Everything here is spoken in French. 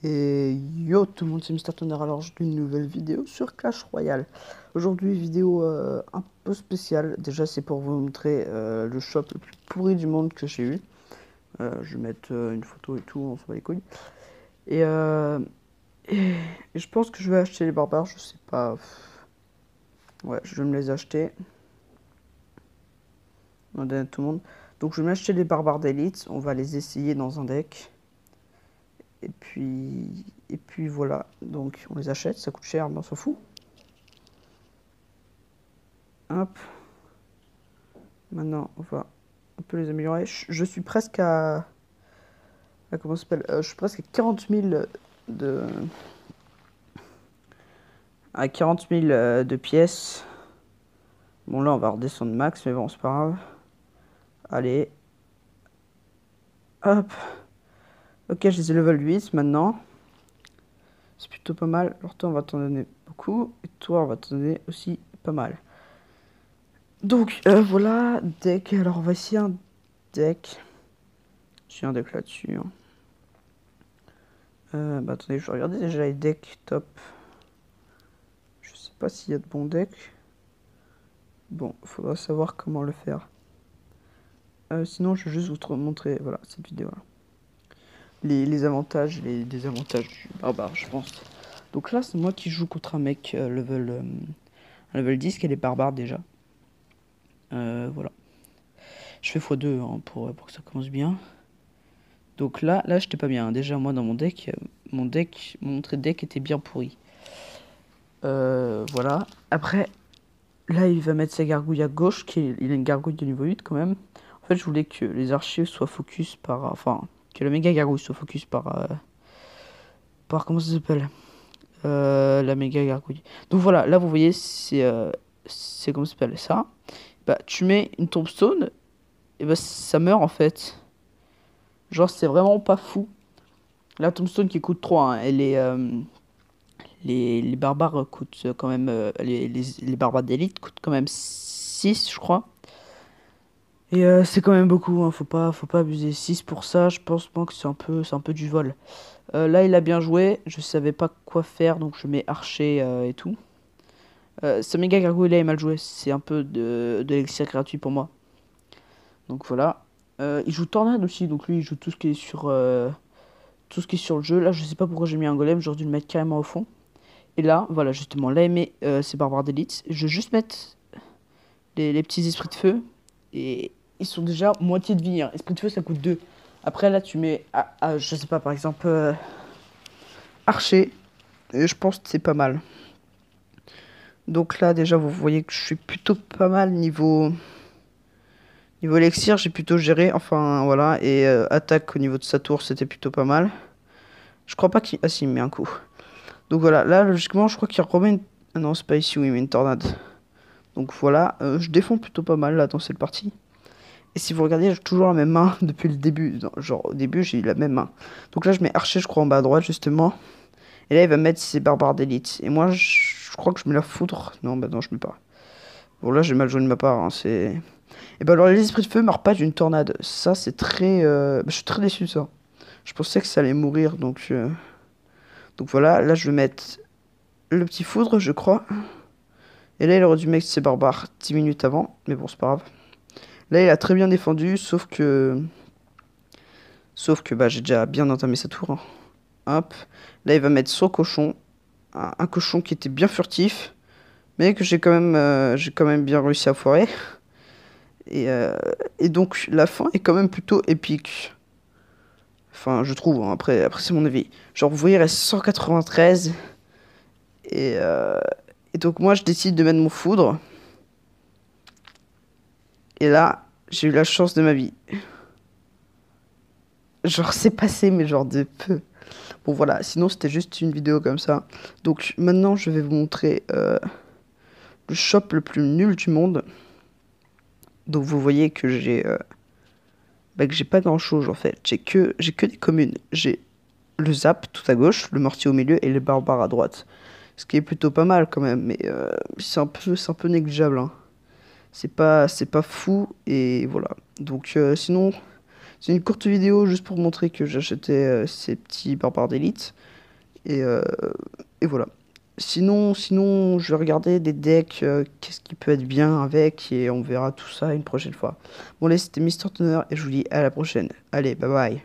Et yo tout le monde, c'est Mister Tonner, alors j'ai une nouvelle vidéo sur Clash Royale. Aujourd'hui vidéo un peu spéciale, déjà c'est pour vous montrer le shop le plus pourri du monde que j'ai eu. Je vais mettre une photo et tout, on s'en bat les couilles. Et, et je pense que je vais acheter les barbares, je sais pas. Ouais, je vais me les acheter. On donne à tout le monde. Donc je vais m'acheter les barbares d'élite, on va les essayer dans un deck. Et puis voilà, donc on les achète, ça coûte cher, mais on s'en fout. Hop. Maintenant, on va un peu les améliorer. Je suis presque comment ça s'appelle, je suis presque à 40 000 de... À 40 000 de pièces. Bon, là, on va redescendre max, mais bon, c'est pas grave. Allez. Hop. Ok, je les ai level 8 maintenant. C'est plutôt pas mal. Alors toi, on va t'en donner beaucoup. Et toi, on va t'en donner aussi pas mal. Donc, voilà, deck. Alors, voici un deck. J'ai un deck là-dessus. Hein. Bah attendez, je vais regarder déjà les decks top. Je sais pas s'il y a de bons decks. Bon, il faudra savoir comment le faire. Sinon, je vais juste vous montrer, voilà, cette vidéo-là. Les avantages et les désavantages du barbare, je pense. Donc là, c'est moi qui joue contre un mec level 10 qui est les barbares déjà. Voilà. Je fais x2 hein, pour que ça commence bien. Donc là j'étais pas bien. Déjà, moi, dans mon entrée de deck était bien pourri. Voilà. Après, là, il va mettre sa gargouille à gauche. Il a une gargouille de niveau 8 quand même. En fait, je voulais que les archers soient focus par... Enfin, que la méga gargouille soit focus par... comment ça s'appelle la méga gargouille. Donc voilà, là, vous voyez, c'est comment ça s'appelle ça. Bah, tu mets une tombstone, et bah, ça meurt en fait. Genre, c'est vraiment pas fou. La tombstone qui coûte 3, hein, elle est... les barbares coûtent quand même... les barbares d'élite coûtent quand même 6, je crois. Et c'est quand même beaucoup, hein, faut pas abuser. 6 pour ça, je pense moi que c'est un peu du vol. Là, il a bien joué, je savais pas quoi faire, donc je mets archer et tout. Ce méga gargouille là est mal joué, c'est un peu de l'élixir gratuit pour moi. Donc voilà. Il joue tornade aussi, donc lui il joue tout ce qui est sur le jeu. Là, je sais pas pourquoi j'ai mis un golem, j'aurais dû le mettre carrément au fond. Et là, voilà, justement, là, il met ses barbares d'élite. Je vais juste mettre les petits esprits de feu. Et ils sont déjà moitié de vie. Hein. Esprit de feu, ça coûte 2. Après, là, tu mets, je sais pas, par exemple, archer. Et je pense que c'est pas mal. Donc là, déjà, vous voyez que je suis plutôt pas mal niveau élixir. J'ai plutôt géré. Enfin, voilà. Et attaque au niveau de sa tour, c'était plutôt pas mal. Je crois pas qu'il... Ah si, il met un coup. Donc voilà, là, logiquement, je crois qu'il remet une... Ah non, c'est pas ici où il met une tornade. Donc voilà, je défends plutôt pas mal là dans cette partie. Et si vous regardez, j'ai toujours la même main depuis le début. Genre au début, j'ai eu la même main. Donc là, je mets archer, je crois, en bas à droite, justement. Et là, il va mettre ses barbares d'élite. Et moi, je crois que je mets la foudre. Non, bah non, je mets pas. Bon, là, j'ai mal joué de ma part. Hein, c'est... Et bah alors, les esprits de feu meurent pas d'une tornade. Ça, c'est très... je suis très déçu de ça. Je pensais que ça allait mourir, donc voilà. Là, je vais mettre le petit foudre, je crois. Et là, il aurait dû mettre ses barbares 10 minutes avant. Mais bon, c'est pas grave. Là, il a très bien défendu, sauf que bah, j'ai déjà bien entamé sa tour. Hein. Hop. Là, il va mettre son cochon. Un cochon qui était bien furtif, mais que j'ai quand même bien réussi à foirer. Et donc, la fin est quand même plutôt épique. Enfin, je trouve. Hein. Après c'est mon avis. Genre, vous voyez, il reste 193. Et donc, moi, je décide de mettre mon foudre. Et là, j'ai eu la chance de ma vie. Genre, c'est passé, mais genre de peu. Bon, voilà. Sinon, c'était juste une vidéo comme ça. Donc, maintenant, je vais vous montrer le shop le plus nul du monde. Donc, vous voyez que j'ai pas grand-chose, en fait. J'ai que des communes. J'ai le zap tout à gauche, le mortier au milieu et les barbares à droite. Ce qui est plutôt pas mal, quand même. Mais c'est un peu négligeable, hein. C'est pas fou. Et voilà. Donc, sinon C'est une courte vidéo juste pour montrer que j'achetais ces petits barbares d'élite. Et, euh, et voilà. Sinon, je vais regarder des decks, qu'est-ce qui peut être bien avec, et on verra tout ça une prochaine fois. Bon, allez, c'était Mister Tonner, et je vous dis à la prochaine. Allez, bye bye.